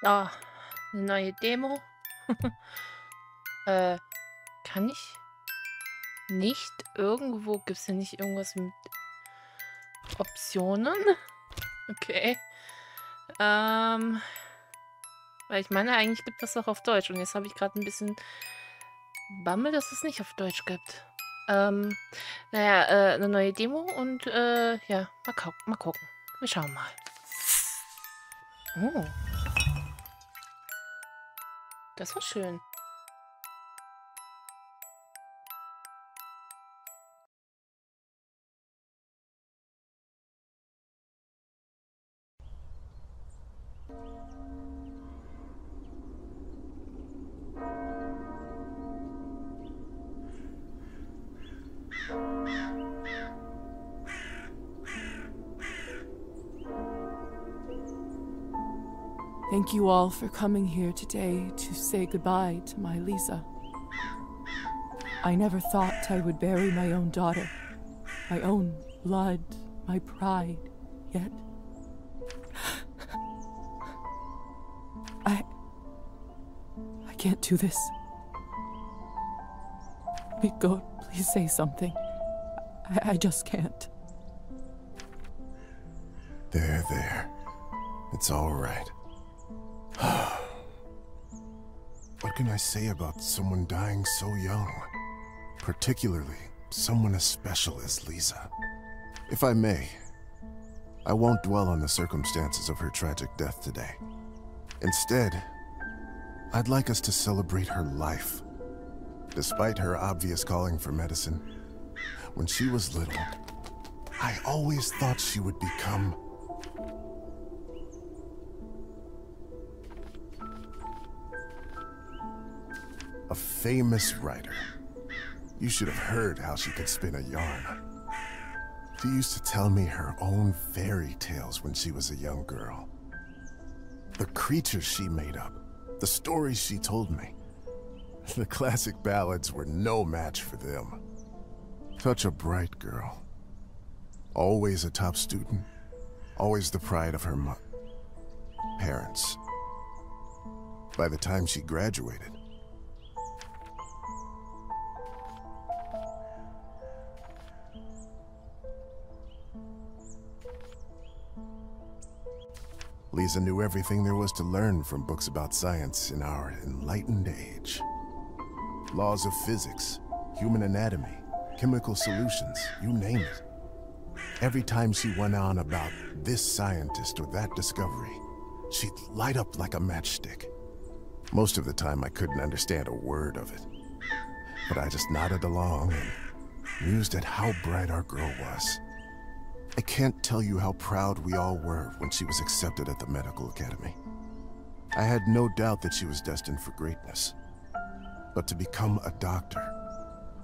Ah, eine neue Demo. Kann ich nicht irgendwo... Gibt es denn nicht irgendwas mit Optionen? Okay. Weil ich meine, eigentlich gibt das auch auf Deutsch. Und jetzt habe ich gerade ein bisschen Bammel, dass es nicht auf Deutsch gibt. Naja, eine neue Demo und ja, mal gucken. Wir schauen mal. Oh, das war schön. Thank you all for coming here today to say goodbye to my Lisa. I never thought I would bury my own daughter, my own blood, my pride, yet I can't do this. God, please say something. I just can't. There. It's all right. What can I say about someone dying so young? Particularly, someone as special as Lisa. If I may, I won't dwell on the circumstances of her tragic death today. Instead, I'd like us to celebrate her life. Despite her obvious calling for medicine, when she was little, I always thought she would become a famous writer. You should have heard how she could spin a yarn. She used to tell me her own fairy tales when she was a young girl. The creatures she made up, the stories she told me. The classic ballads were no match for them. Such a bright girl. Always a top student. Always the pride of her parents. By the time she graduated, Lisa knew everything there was to learn from books about science in our enlightened age. Laws of physics, human anatomy, chemical solutions, you name it. Every time she went on about this scientist or that discovery, she'd light up like a matchstick. Most of the time I couldn't understand a word of it, but I just nodded along and mused at how bright our girl was. I can't tell you how proud we all were when she was accepted at the medical academy. I had no doubt that she was destined for greatness. But to become a doctor,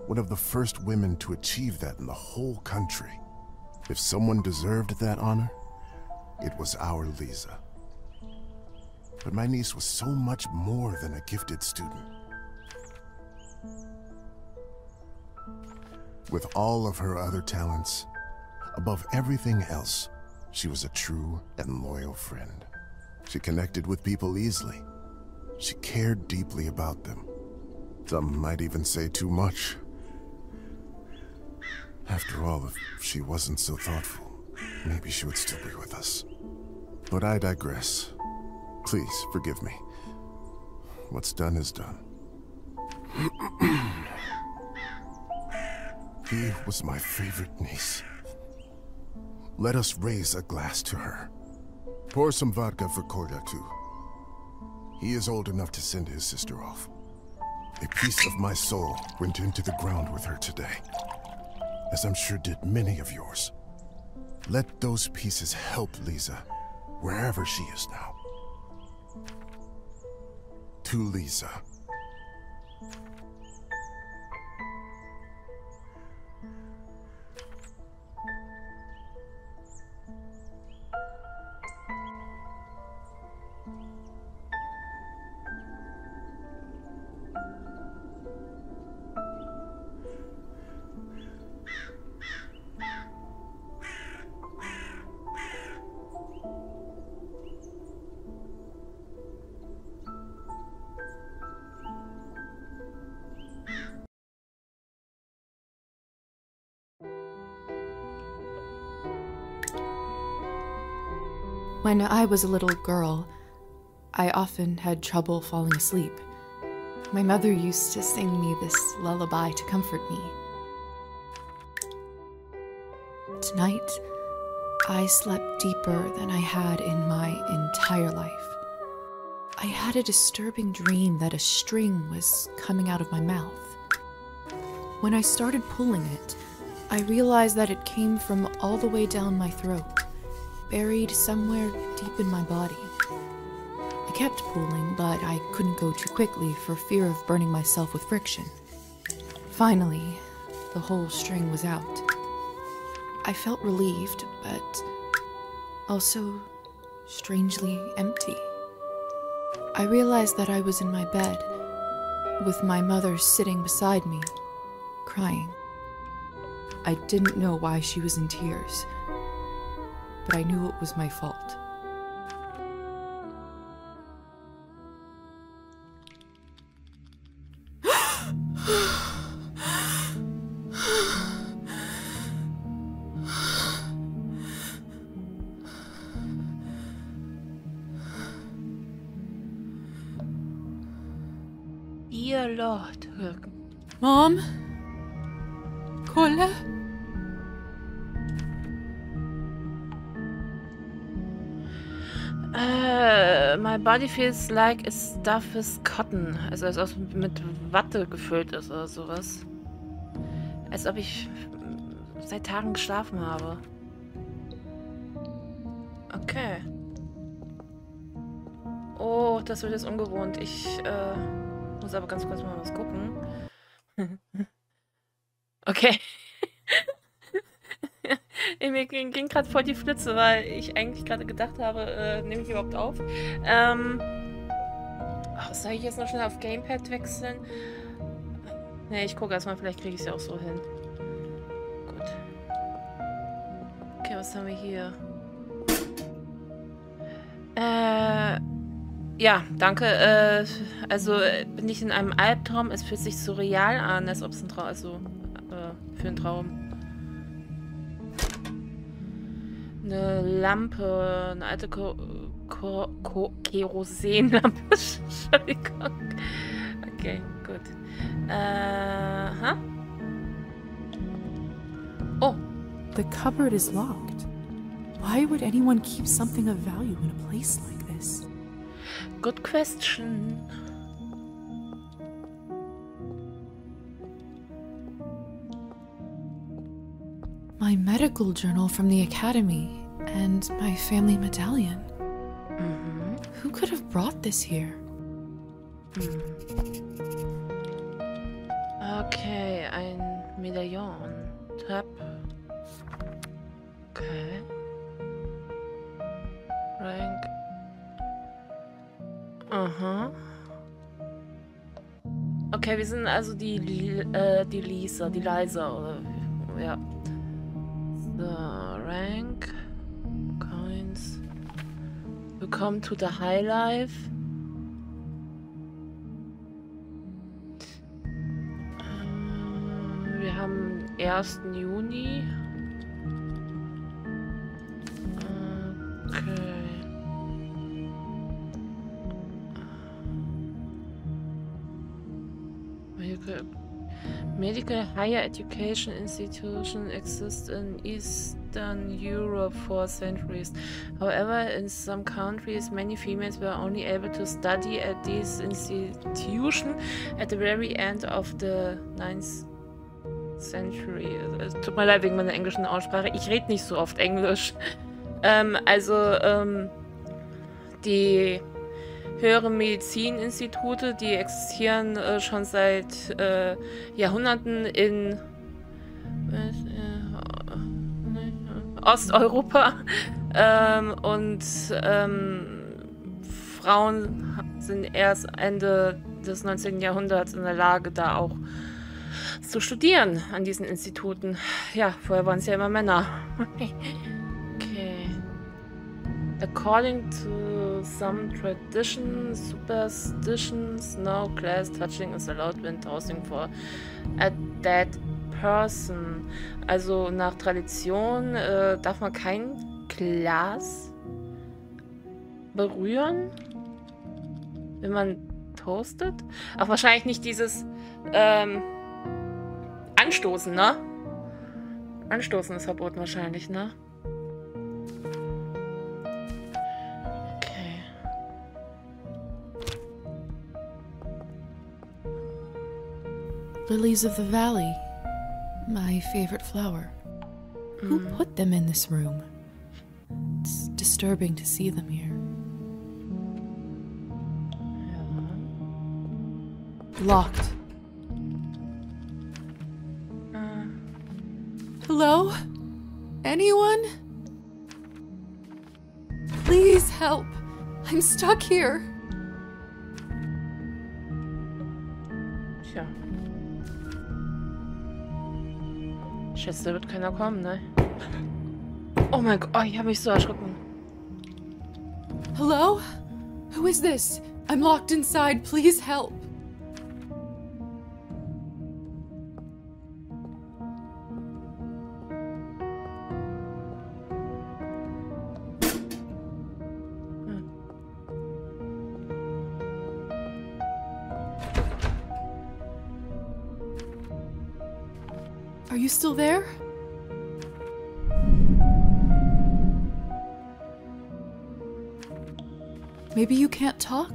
one of the first women to achieve that in the whole country, if someone deserved that honor, it was our Lisa. But my niece was so much more than a gifted student. With all of her other talents, above everything else, she was a true and loyal friend. She connected with people easily. She cared deeply about them. Some might even say too much. After all, if she wasn't so thoughtful, maybe she would still be with us. But I digress. Please, forgive me. What's done is done. He was my favorite niece. Let us raise a glass to her. Pour some vodka for Kolya, too. He is old enough to send his sister off. A piece of my soul went into the ground with her today, as I'm sure did many of yours. Let those pieces help Lisa, wherever she is now. To Lisa. When I was a little girl, I often had trouble falling asleep. My mother used to sing me this lullaby to comfort me. Tonight, I slept deeper than I had in my entire life. I had a disturbing dream that a string was coming out of my mouth. When I started pulling it, I realized that it came from all the way down my throat, buried somewhere deep in my body. I kept pulling, but I couldn't go too quickly for fear of burning myself with friction. Finally, the whole string was out. I felt relieved, but also strangely empty. I realized that I was in my bed, with my mother sitting beside me, crying. I didn't know why she was in tears, but I knew it was my fault. Ihr Lord. Mom? Kolla? My body feels like a stuff is cotton. Also als ob es mit Watte gefüllt ist oder sowas. Als ob ich seit Tagen geschlafen habe. Okay. Oh, das wird jetzt ungewohnt. Ich muss aber ganz kurz mal was gucken. Okay. Mir ging gerade voll die Flitze, weil ich eigentlich gerade gedacht habe, nehme ich überhaupt auf? Soll ich jetzt noch schnell auf Gamepad wechseln? Ne, ich gucke erstmal, vielleicht kriege ich es ja auch so hin. Gut. Okay, was haben wir hier? Ja, danke. Also bin ich in einem Albtraum? Es fühlt sich so real an, als ob es ein Traum, also für einen Traum. Eine Lampe, eine alte Kerosenlampe. Entschuldigung. Okay, gut. Oh. The cupboard is locked. Why would anyone keep something of value in a place like this? Good question. My medical journal from the academy and my family medallion. Who could have brought this here? Okay, ein Medaillon. Tab. Okay. Rank. Aha. Okay, wir sind also die Lisa, die Liza, oder ja. So, Rank. Coins. Willkommen to the High Life. Wir haben 1. Juni. Okay. Medical higher education institutions exist in Eastern Europe for centuries. However, in some countries, many females were only able to study at these institutions at the very end of the 9th century. Es tut mir leid wegen meiner englischen Aussprache. Ich rede nicht so oft Englisch. Die höhere Medizininstitute, die existieren schon seit Jahrhunderten in Osteuropa und Frauen sind erst Ende des 19. Jahrhunderts in der Lage, da auch zu studieren an diesen Instituten. Ja, vorher waren es ja immer Männer. Okay. According to some superstitions, no glass touching is allowed when tossing for a dead person. Also nach Tradition darf man kein Glas berühren? Wenn man toastet? Ach, wahrscheinlich nicht dieses Anstoßen, ne? Anstoßen ist verboten wahrscheinlich, ne? Okay. Lilies of the valley. My favorite flower. Who put them in this room? It's disturbing to see them here. Locked. Hello? Anyone? Please help. I'm stuck here. Tja. Ich schätze, da wird keiner kommen, ne? Oh mein Gott, oh, ich habe mich so erschrocken. Hello? Who is this? I'm locked inside. Please help. Are you still there? Maybe you can't talk?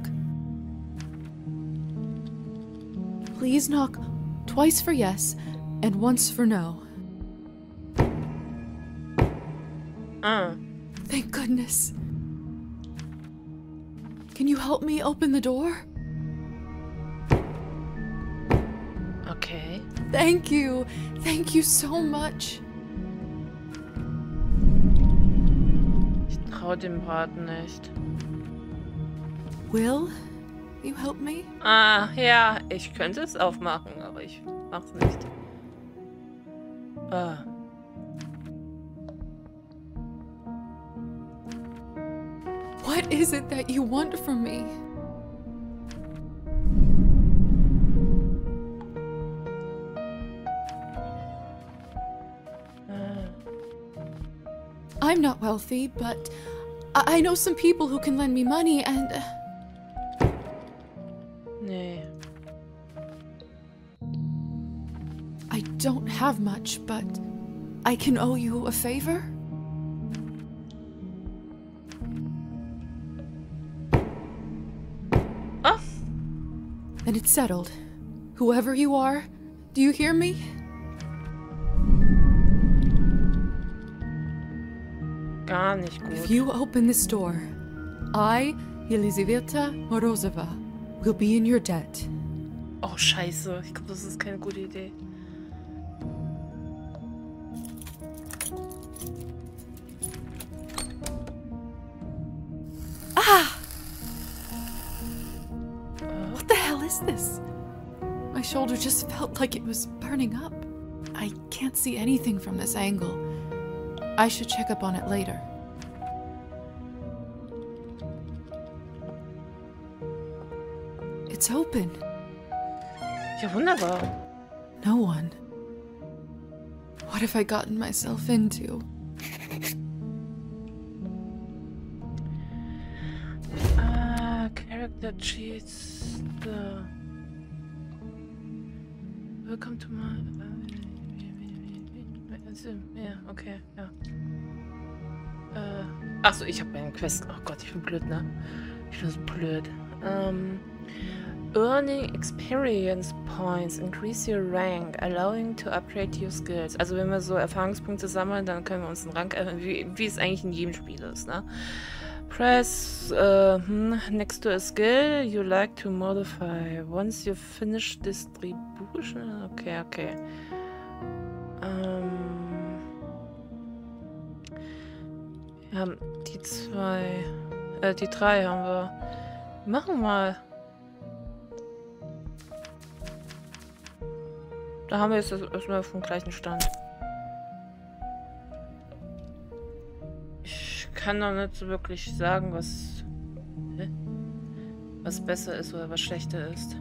Please knock twice for yes and once for no. Thank goodness. Can you help me open the door? Okay. Thank you. Thank you so much. Ich traue dem Braten nicht. Will you help me? Ah, ja, ich könnte es aufmachen, aber ich mach's nicht. Ah. What is it that you want from me? I'm not wealthy, but I know some people who can lend me money and... Nee. I don't have much, but I can owe you a favor? Ah. Then it's settled. Whoever you are, do you hear me? Gar nicht If gut. you open this door, I, Елизавета Morozova, will be in your debt. Oh, scheiße. Ich glaube, das ist keine gute Idee. Ah! What the hell is this? My shoulder just felt like it was burning up. I can't see anything from this angle. I should check up on it later. It's open. Ja, wunderbar. No one. What have I gotten myself into? Character cheats. Welcome to my... Ja, okay, ja. Achso, ich habe einen Quest. Oh Gott, ich bin blöd, ne? Ich bin so blöd. Earning experience points, increase your rank, allowing to upgrade your skills. Also wenn wir so Erfahrungspunkte sammeln, dann können wir uns einen Rank erhöhen, wie es eigentlich in jedem Spiel ist, ne? Press next to a skill you like to modify. Once you finish distribution. Okay, okay. Wir haben die zwei. Die drei haben wir. Machen wir mal. Da haben wir jetzt erstmal vom gleichen Stand. Ich kann noch nicht so wirklich sagen, was besser ist oder was schlechter ist.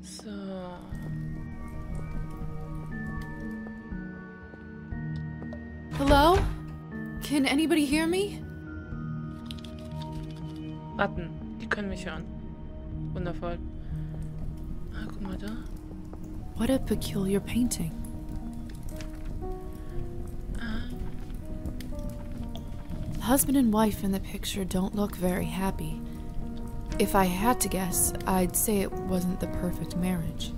So. Can anybody hear me? Ratten, die können mich hören. Wundervoll. Ah, guck mal da. What a peculiar painting. The husband and wife in the picture don't look very happy. If I had to guess, I'd say it wasn't the perfect marriage.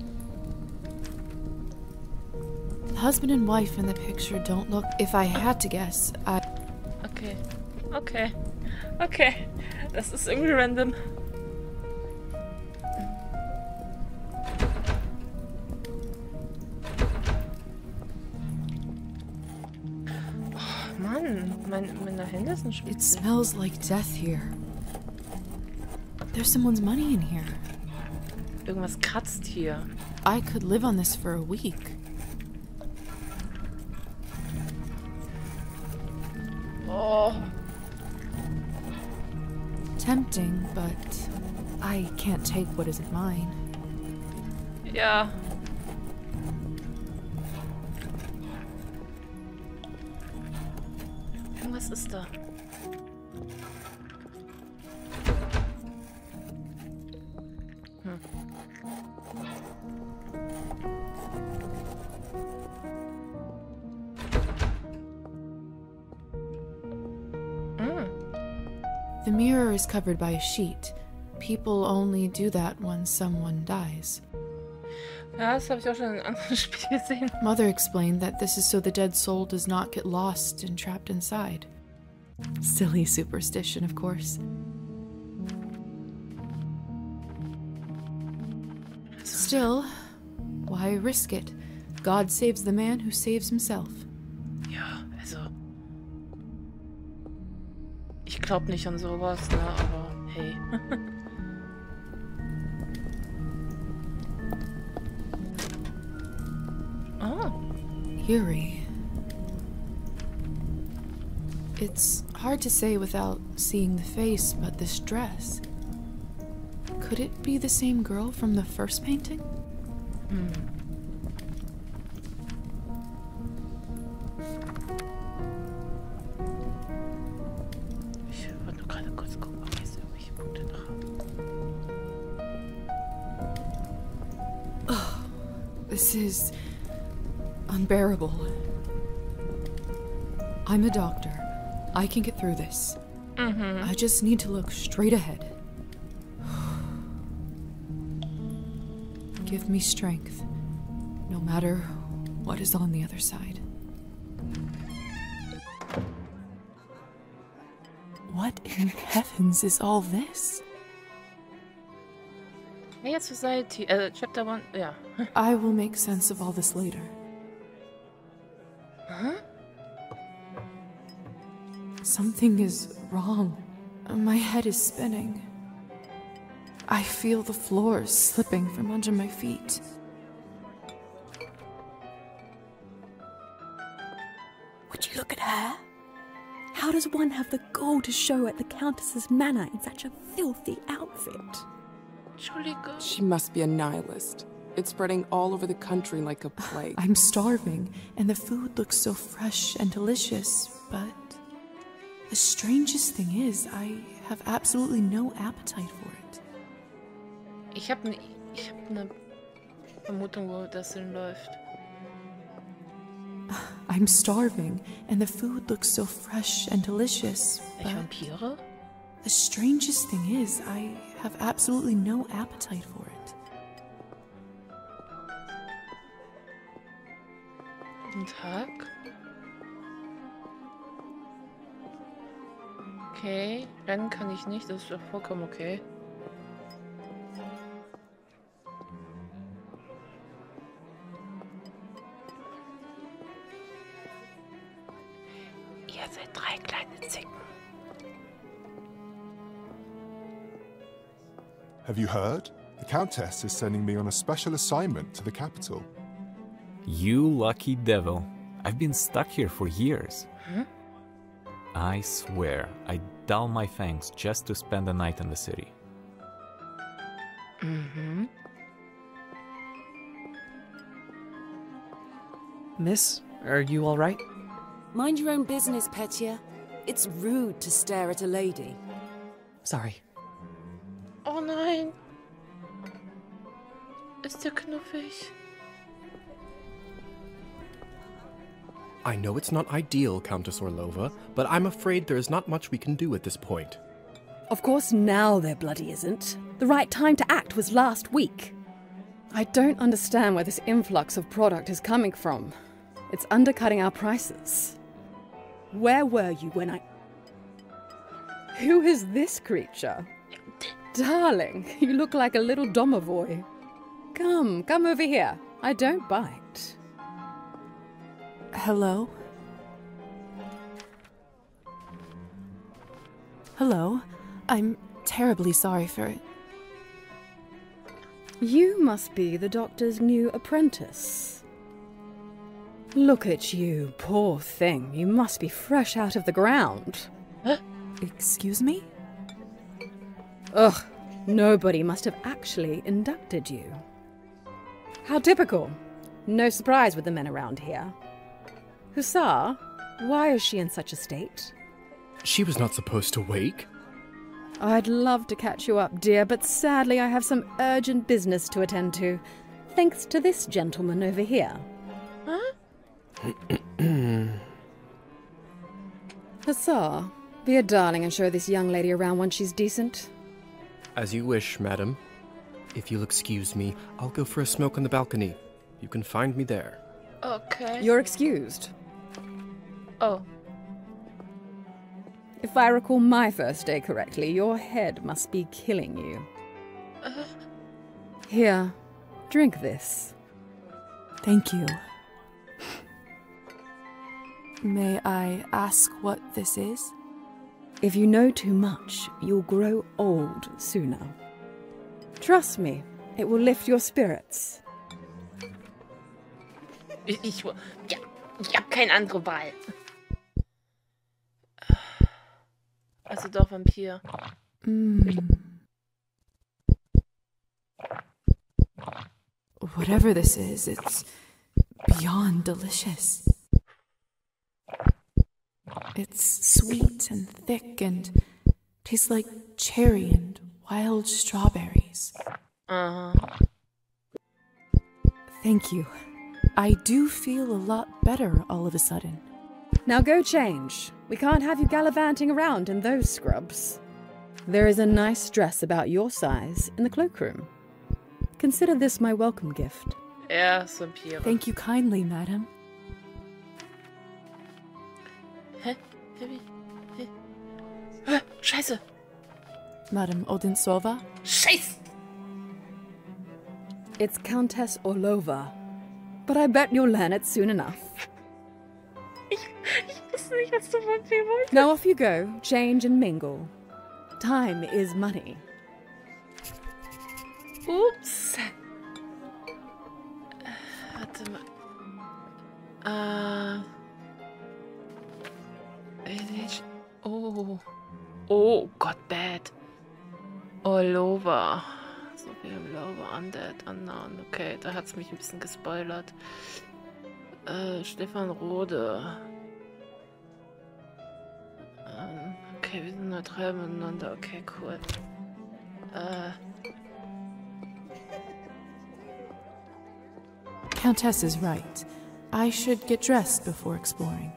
The husband and wife in the picture don't look... If I had to guess, Okay. Okay. Okay. Das ist irgendwie random. Oh, Mann. Meine Hände sind schwitzig. It smells like death here. There's someone's money in here. Irgendwas kratzt hier. I could live on this for a week. Oh. Tempting, but I can't take what isn't mine. Ja. Irgendwas ist da. The mirror is covered by a sheet. People only do that when someone dies. Ja, das habe ich auch schon in einem anderen Spiel gesehen. Mother explained that this is so the dead soul does not get lost and trapped inside. Silly superstition, of course. Still, why risk it? God saves the man who saves himself. Ja, also... Ich glaube nicht an sowas, ne, aber hey. Oh. Eerie. It's hard to say without seeing the face, but this dress... Could it be the same girl from the first painting? Ich wollte nur gerade kurz gucken, ob ich irgendwelche Punkte noch habe. Oh, this is unbearable. I'm a doctor. I can get through this. I just need to look straight ahead. Give me strength, no matter what is on the other side. What in heavens is all this? Hey, Society, Chapter 1, ja. I will make sense of all this later. Huh? Something is wrong. My head is spinning. I feel the floor slipping from under my feet. Would you look at her? How does one have the gall to show at the Countess's manor in such a filthy outfit? Entschuldigung. She must be a nihilist. It's spreading all over the country like a plague. I'm starving, and the food looks so fresh and delicious, but the strangest thing is, I have absolutely no appetite for it. Ich hab ne Vermutung, wo das hinläuft. I'm starving, and the food looks so fresh and delicious, but Vampire? the strangest thing is, I have absolutely no appetite for it. Guten Tag. Okay, rennen kann ich nicht, das ist doch vollkommen okay. Ihr seid drei kleine Zicken. Have you heard? The Countess is sending me on a special assignment to the capital. You lucky devil. I've been stuck here for years. Huh? I swear, I'd dull my fangs just to spend the night in the city. Miss, are you all right? Mind your own business, Petya. It's rude to stare at a lady. Sorry. Oh nein. Ist der knuffig? I know it's not ideal, Countess Orlova, but I'm afraid there is not much we can do at this point. Of course now there bloody isn't. The right time to act was last week. I don't understand where this influx of product is coming from. It's undercutting our prices. Where were you when I... Who is this creature? Darling, you look like a little domovoy. Come over here. I don't bite. Hello? Hello? I'm terribly sorry for it. You must be the doctor's new apprentice. Look at you, poor thing. You must be fresh out of the ground. Huh? Excuse me? Ugh, nobody must have actually inducted you. How typical. No surprise with the men around here. Hussar, why is she in such a state? She was not supposed to wake. I'd love to catch you up, dear, but sadly I have some urgent business to attend to. Thanks to this gentleman over here. Huh? Hussar, be a darling and show this young lady around when she's decent. As you wish, madam. If you'll excuse me, I'll go for a smoke on the balcony. You can find me there. Okay. You're excused. Oh. If I recall my first day correctly, your head must be killing you. Here, drink this. Thank you. May I ask what this is? If you know too much, you'll grow old sooner. Trust me, it will lift your spirits. Ich hab keine andere Wahl. Also doch Vampir. Whatever this is, it's beyond delicious. It's sweet and thick and tastes like cherry and wild strawberries. Thank you. I do feel a lot better all of a sudden. Now go change. We can't have you gallivanting around in those scrubs. There is a nice dress about your size in the cloakroom. Consider this my welcome gift. Vampire. Thank you kindly, madam. Hä? Scheiße! Madam Odintsova? Scheiße! It's Countess Orlova. But I bet you'll learn it soon enough. Ich wusste nicht, was du Vampir wolltest. Now off you go, change and mingle. Time is money. Ups. Warte mal. Oh Gott, bad. Orlova. So, wir haben Lova, Undead, Unknown. Okay, da hat's mich ein bisschen gespoilert. Stefan Rode. Okay, wir sind neutral miteinander. Okay, cool. Countess is right. I should get dressed before exploring.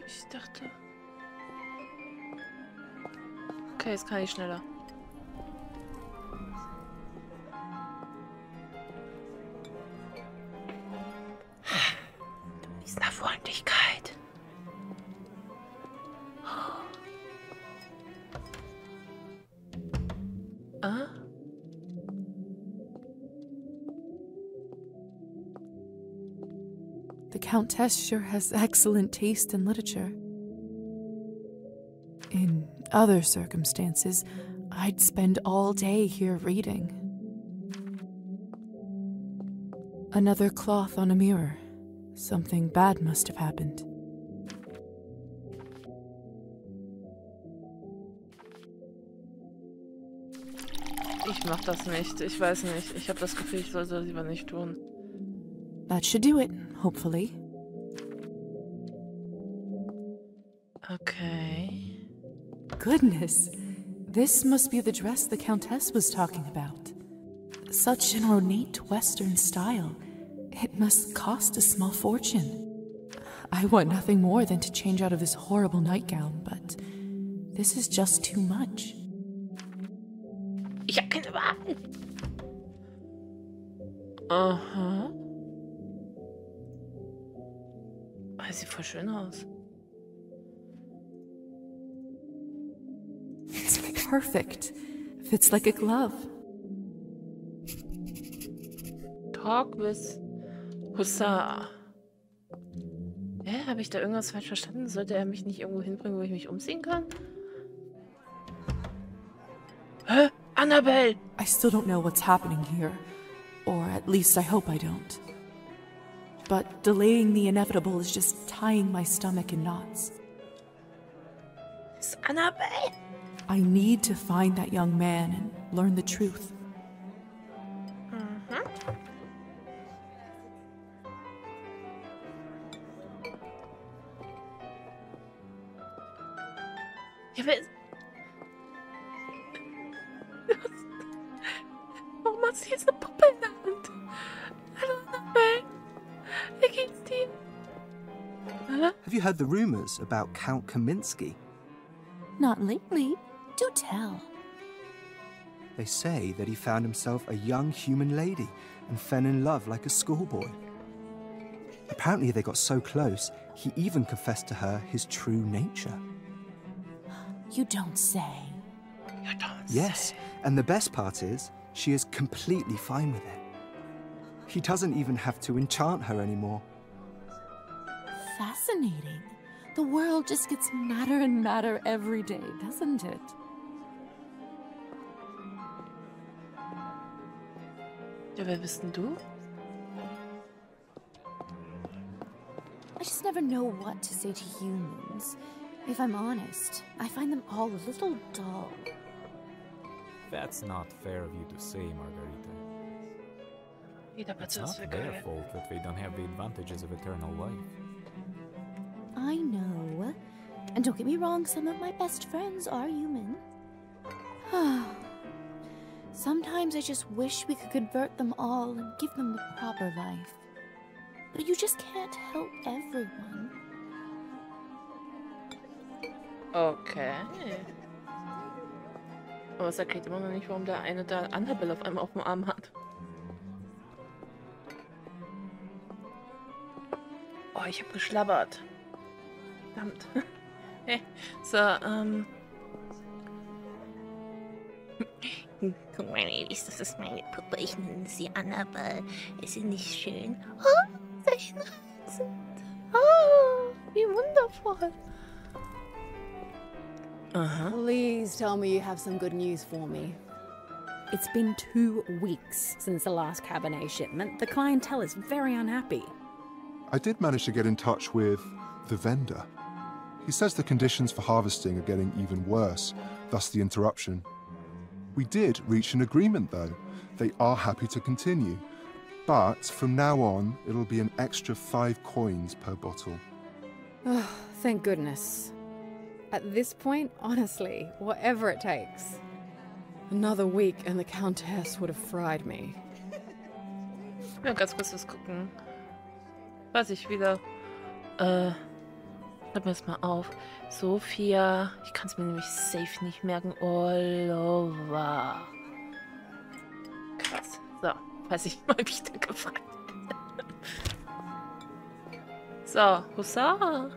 Ich dachte... Okay, jetzt kann ich schneller. Ist nach Freundlichkeit. The Countess sure has excellent taste in literature. In other circumstances, I'd spend all day here reading. Another cloth on a mirror. Something bad must have happened. Ich mach das nicht. Ich weiß nicht. Ich habe das Gefühl, ich soll das lieber nicht tun. That should do it, hopefully. Okay. Goodness, this must be the dress the Countess was talking about. Such an ornate Western style. It must cost a small fortune. I want nothing more than to change out of this horrible nightgown, but this is just too much. Ich hab keine Wahl. Aha. Oh, sieht voll schön aus. It's perfect. Fits like a glove. Talk with Hussar. Habe ich da irgendwas falsch verstanden? Sollte er mich nicht irgendwo hinbringen, wo ich mich umziehen kann? Hä? Annabelle! I still don't know what's happening here. Or at least I hope I don't. But delaying the inevitable is just tying my stomach in knots. It's Annabelle! I need to find that young man and learn the truth. Warum hat sie jetzt eine Puppe in der Hand? Hallo, Annabelle. Wie geht's dir? Have you heard the rumors about Count Kaminsky? Not lately. Do tell. They say that he found himself a young human lady and fell in love like a schoolboy. Apparently they got so close, he even confessed to her his true nature. You don't say. You don't Yes, say. and the best part is, she is completely fine with it. He doesn't even have to enchant her anymore. Fascinating. The world just gets madder and madder every day, doesn't it? Ja, wer bist denn du? I just never know what to say to humans. If I'm honest, I find them all a little dull. That's not fair of you to say, Margarita. It's not their fault that they don't have the advantages of eternal life. I know. And don't get me wrong, some of my best friends are human. Sometimes I just wish we could convert them all and give them the proper life. But you just can't help everyone. Okay. Aber es erklärt immer noch nicht, warum der eine da Annabelle auf einmal auf dem Arm hat. Oh, ich hab geschlabbert. Verdammt. So, Guck mal, Ladies, das ist meine Puppe. Ich nenne sie Annabelle. Ist sie nicht schön? Oh, sehr reizend. Oh, wie wundervoll. Please tell me you have some good news for me. It's been 2 weeks since the last CABERNET shipment. The clientele is very unhappy. I did manage to get in touch with the vendor. He says the conditions for harvesting are getting even worse, thus the interruption. We did reach an agreement though. They are happy to continue. But from now on, it'll be an extra 5 coins per bottle. Oh, thank goodness. At this point, honestly, whatever it takes. Another week and the Countess would have fried me. Ja, ganz kurz was gucken. Was ich wieder... Schreib mir das mal auf. Sophia. Ich kann es mir nämlich safe nicht merken. Oliver. Krass. So, weiß ich mal wieder gefragt. So, Hussar.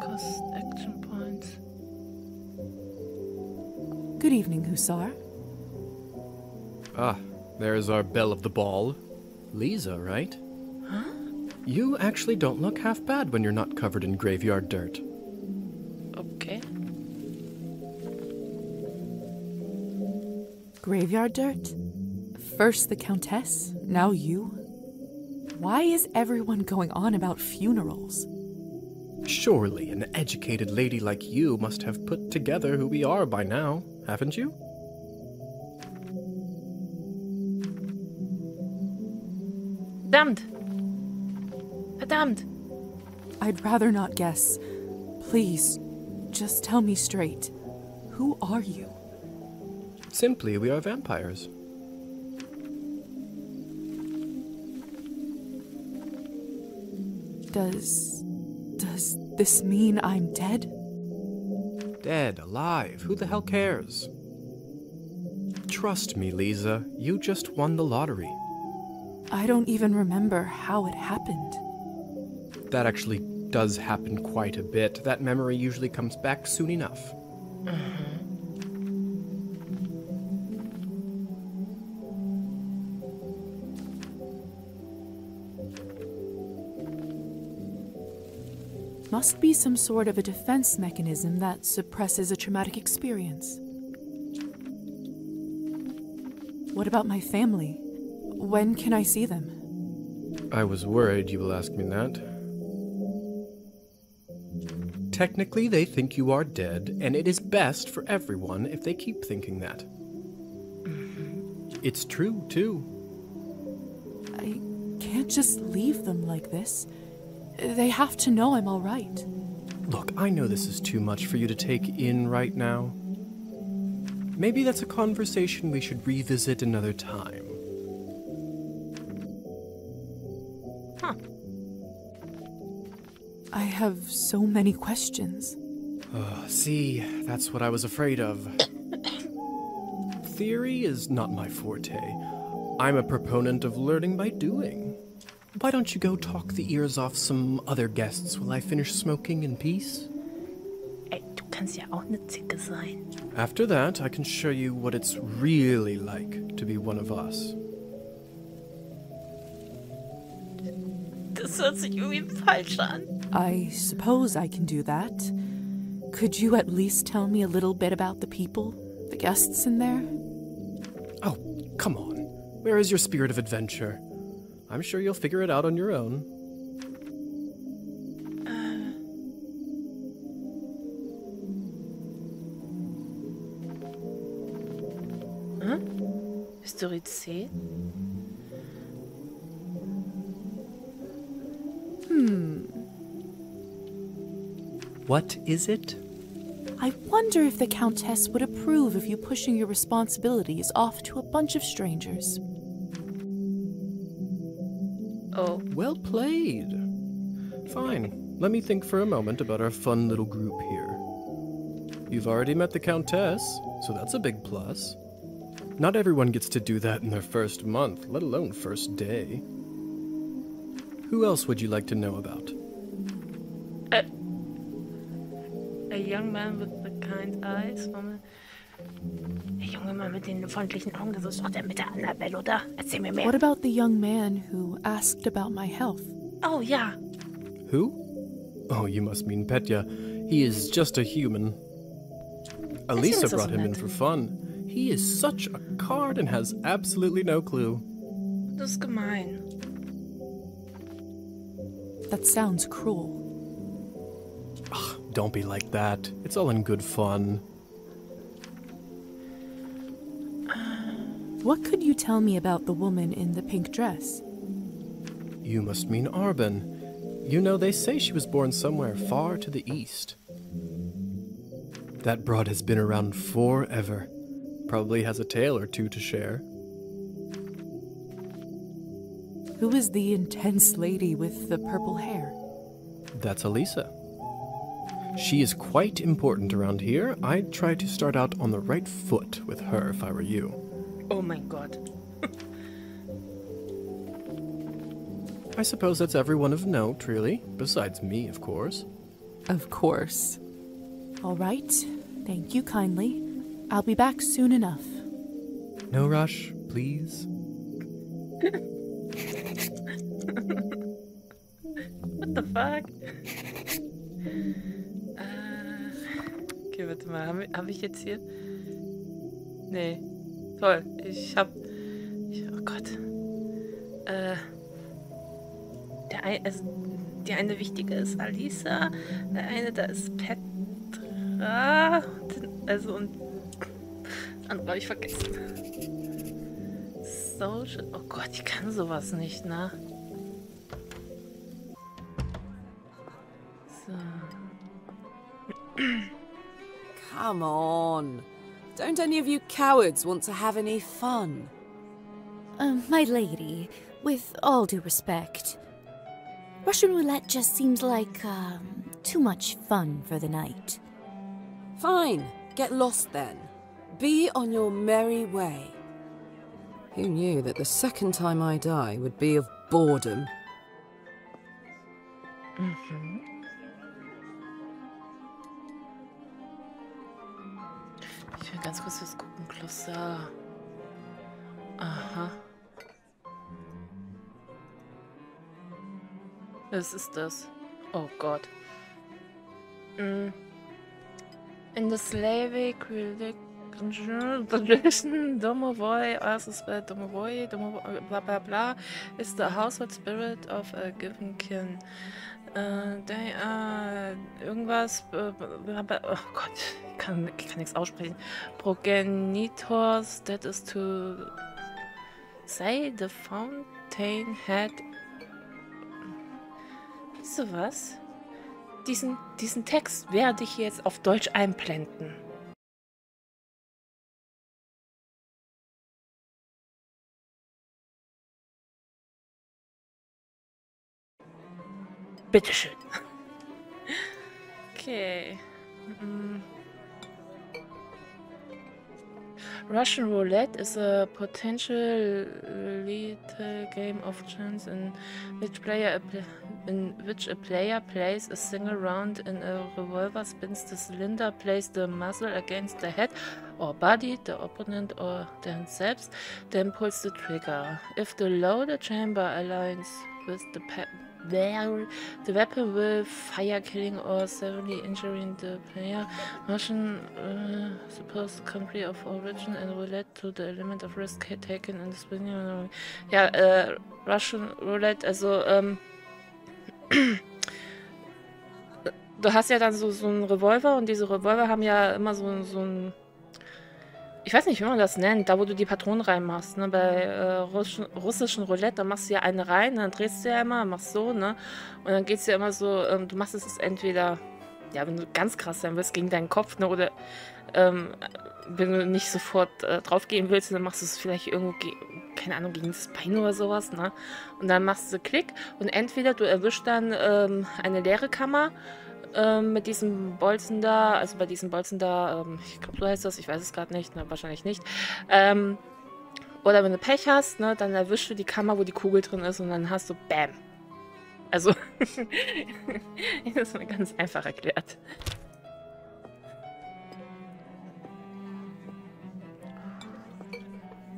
Cost action points. Good evening, Hussar. Ah, there's our belle of the ball. Lisa, right? Huh? You actually don't look half bad when you're not covered in graveyard dirt. Okay. Graveyard dirt? First the Countess, now you? Why is everyone going on about funerals? Surely an educated lady like you must have put together who we are by now, haven't you? Verdammt! Verdammt! I'd rather not guess. Please, just tell me straight. Who are you? Simply, we are vampires. Does this mean I'm dead? Dead, alive, who the hell cares? Trust me, Lisa, you just won the lottery. I don't even remember how it happened. That actually does happen quite a bit. That memory usually comes back soon enough. Must be some sort of a defense mechanism that suppresses a traumatic experience. What about my family? When can I see them? I was worried you will ask me that. Technically, they think you are dead, and it is best for everyone if they keep thinking that. It's true, too. I can't just leave them like this. They have to know I'm all right. Look, I know this is too much for you to take in right now. Maybe that's a conversation we should revisit another time. Huh. I have so many questions. See, that's what I was afraid of. Theory is not my forte. I'm a proponent of learning by doing. Why don't you go talk the ears off some other guests while I finish smoking in peace? Ey, du kannst ja auch eine Zicke sein. After that, I can show you what it's really like to be one of us. Das hört sich irgendwie falsch an. I suppose I can do that. Could you at least tell me a little bit about the people, the guests in there? Oh, come on. Where is your spirit of adventure? I'm sure you'll figure it out on your own. Historicité? What is it? I wonder if the Countess would approve of you pushing your responsibilities off to a bunch of strangers. Oh. Well played. Fine. Let me think for a moment about our fun little group here. You've already met the Countess, so that's a big plus. Not everyone gets to do that in their first month, let alone first day. Who else would you like to know about? A young man with the kind eyes. Der junge Mann mit den freundlichen Augen, das ist doch der mit der Annabelle, oder? Erzähl mir mehr. What about the young man who asked about my health? Oh, ja. Who? Oh, you must mean Petya. He is just a human. Elisa brought him in for fun. He is such a card and has absolutely no clue. Das ist gemein. That sounds cruel. Ugh, don't be like that. It's all in good fun. What could you tell me about the woman in the pink dress? You must mean Arben. You know, they say she was born somewhere far to the east. That broad has been around forever. Probably has a tale or two to share. Who is the intense lady with the purple hair? That's Elisa. She is quite important around here. I'd try to start out on the right foot with her if I were you. Oh mein Gott. I suppose that's everyone of note, really. Besides me, of course. Of course. All right. Thank you kindly. I'll be back soon enough. No rush, please. What the fuck? Okay, warte mal. Hab ich jetzt hier? Nee. Toll. Oh Gott. Die eine wichtige ist Alisa. Der eine, da ist Petra. Also, und das andere habe ich vergessen. Social. Oh Gott, ich kann sowas nicht, ne? So. Come on. Don't any of you cowards want to have any fun? My lady, with all due respect, Russian roulette just seems like, too much fun for the night. Fine. Get lost then. Be on your merry way. Who knew that the second time I die would be of boredom? Mhm. Ich will ganz kurz was gucken. Glossar. Aha. Was ist das? Oh Gott. In the Slavic religion, domovoi, domovoi, blah blah blah, is the household spirit of a given kin. They are irgendwas, oh Gott, ich kann nichts aussprechen. Progenitors, that is to say the fountain had. Weißt du was? Diesen Text werde ich jetzt auf Deutsch einblenden. Bitteschön. Okay. Russian roulette is a potential lethal game of chance in which a player plays a single round in a revolver, spins the cylinder, plays the muzzle against the head or body, the opponent or themselves, then pulls the trigger. If the loaded chamber aligns with the weapon will fire, killing or severely injuring the player. Russian supposed country of origin and roulette to the element of risk taken in the spinning. Ja, Russian Roulette, also du hast ja dann so einen Revolver und diese Revolver haben ja immer so ein, ich weiß nicht, wie man das nennt, da wo du die Patronen reinmachst, ne? Bei russischen Roulette, da machst du ja eine rein, dann drehst du ja immer, machst so, ne? Und dann geht es ja immer so, du machst es entweder, ja, wenn du ganz krass sein willst, gegen deinen Kopf, ne? Oder wenn du nicht sofort drauf gehen willst, dann machst du es vielleicht irgendwo, keine Ahnung, gegen das Bein oder sowas, ne? Und dann machst du Klick und entweder du erwischst dann eine leere Kammer, mit diesem Bolzen da, also bei diesem Bolzen da, ich glaube, so heißt das, ich weiß es gerade nicht, ne, wahrscheinlich nicht. Oder wenn du Pech hast, ne, dann erwischst du die Kammer, wo die Kugel drin ist und dann hast du BAM. Also, das ist mir ganz einfach erklärt.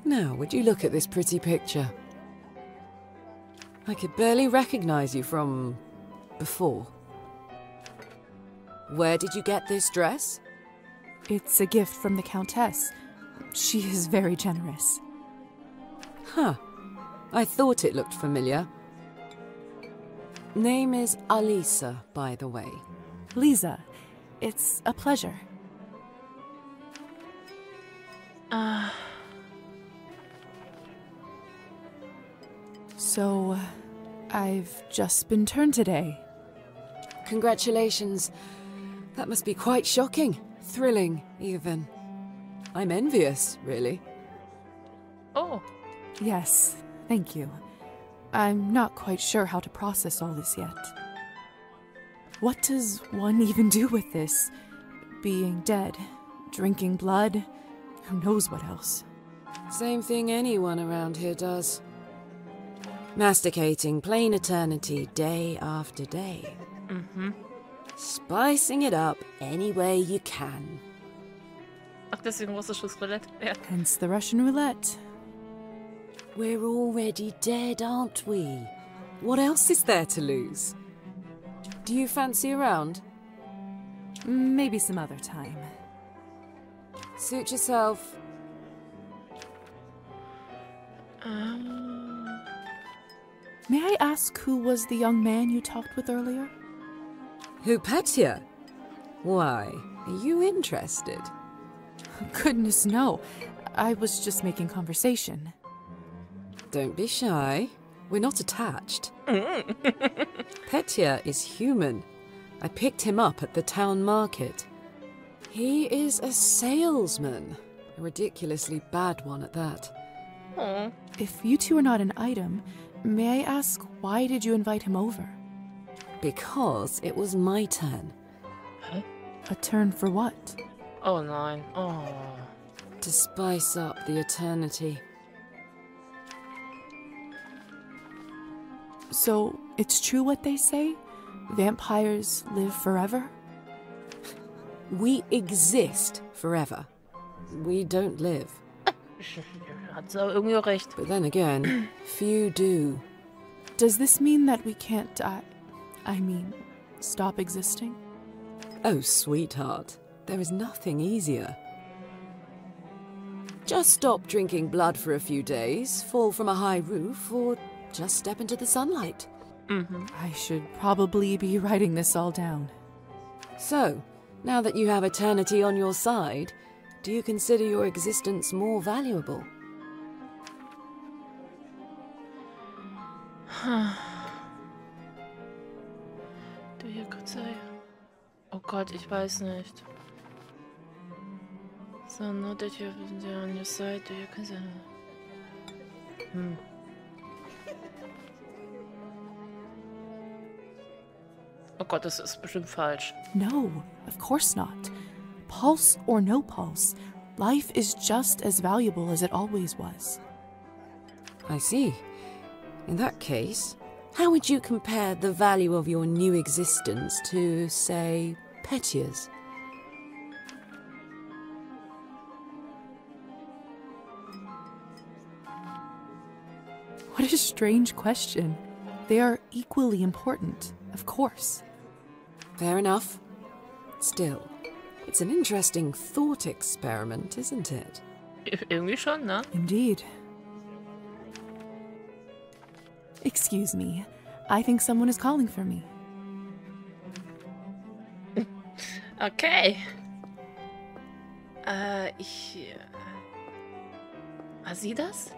Now, would you look at this pretty picture? I could barely recognize you from before. Where did you get this dress? It's a gift from the Countess. She is very generous. Huh. I thought it looked familiar. Name is Alisa, by the way. Lisa, it's a pleasure. So, I've just been turned today. Congratulations. That must be quite shocking. Thrilling, even. I'm envious, really. Oh. Yes, thank you. I'm not quite sure how to process all this yet. What does one even do with this? Being dead, drinking blood, who knows what else? Same thing anyone around here does. Masticating plain eternity day after day. Mhm. Spicing it up any way you can. Ach, deswegen russisches Roulette. Ja. Hence the Russian roulette. We're already dead, aren't we? What else is there to lose? Do you fancy a round? Maybe some other time. Suit yourself. May I ask who was the young man you talked with earlier? Who, Petya? Why, are you interested? Goodness, no. I was just making conversation. Don't be shy. We're not attached. Petya is human. I picked him up at the town market. He is a salesman. A ridiculously bad one at that. Oh. If you two are not an item, may I ask why did you invite him over? Because it was my turn. Huh? A turn for what? Oh, nein. Oh. To spice up the eternity. So, it's true what they say? Vampires live forever? We exist forever. We don't live. Hat sie irgendwie recht. But then again, few do. Does this mean that we can't die? I mean, stop existing? Oh, sweetheart, there is nothing easier. Just stop drinking blood for a few days, fall from a high roof, or just step into the sunlight. I should probably be writing this all down. So, now that you have eternity on your side, do you consider your existence more valuable? Do you could say? Oh Gott, ich weiß nicht. So, now that you have on your side, do you consider? Oh Gott, das ist bestimmt falsch. No, of course not. Pulse or no pulse, life is just as valuable as it always was. I see. In that case, how would you compare the value of your new existence to, say, Petya's? What a strange question. They are equally important, of course. Fair enough. Still, it's an interesting thought experiment, isn't it? Irgendwie schon, ne? Indeed. Excuse me. I think someone is calling for me. Okay. War sie das?